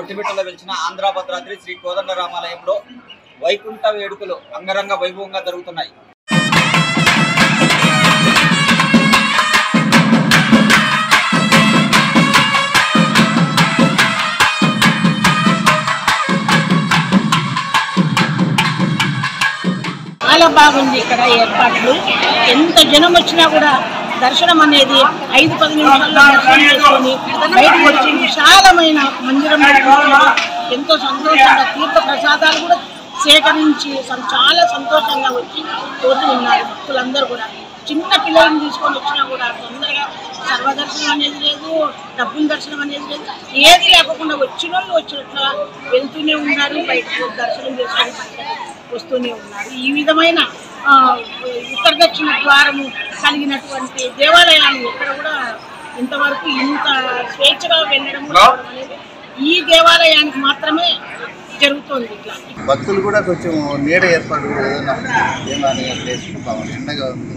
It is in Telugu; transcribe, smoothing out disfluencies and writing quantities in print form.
ఒంటిమిట్టలో వెలిసిన ఆంధ్ర భద్రాద్రి శ్రీ కోదండరామాలయంలో వైకుంఠ వేడుకలు అంగరంగ వైభవంగా జరుగుతున్నాయి. చాలా బాగుంది ఇక్కడ ఏర్పాట్లు. ఎంత జనం వచ్చినా కూడా దర్శనం అనేది 5-10 నిమిషాల్లో దర్శనం చేసుకొని బయటకు వచ్చి విశాలమైన మందిరంలో ఎంతో సంతోషంగా తీర్థ ప్రసాదాలు కూడా సేకరించి చాలా సంతోషంగా వచ్చి పోతూ ఉన్నారు భక్తులందరూ కూడా. చిన్న పిల్లలను తీసుకొని వచ్చినా కూడా తొందరగా సర్వదర్శనం అనేది లేదు, డబ్బుల దర్శనం అనేది లేదు, ఏది లేకుండా వచ్చిన వాళ్ళు వచ్చినట్లా వెళ్తూనే ఉన్నారు, బయటకు దర్శనం చేసుకొని వస్తూనే ఉన్నారు. ఈ విధమైన ఉత్తర దక్షిణ ద్వారము కలిగినటువంటి దేవాలయాలు ఎక్కడ కూడా ఇంతవరకు ఇంత స్వేచ్ఛగా వెళ్ళడం అనేది ఈ దేవాలయానికి మాత్రమే జరుగుతుంది. ఇట్లా భక్తులు కూడా కొంచెం నీడ ఏర్పాటు ఏదైనా ప్లేస్ చిన్నగా ఉంది.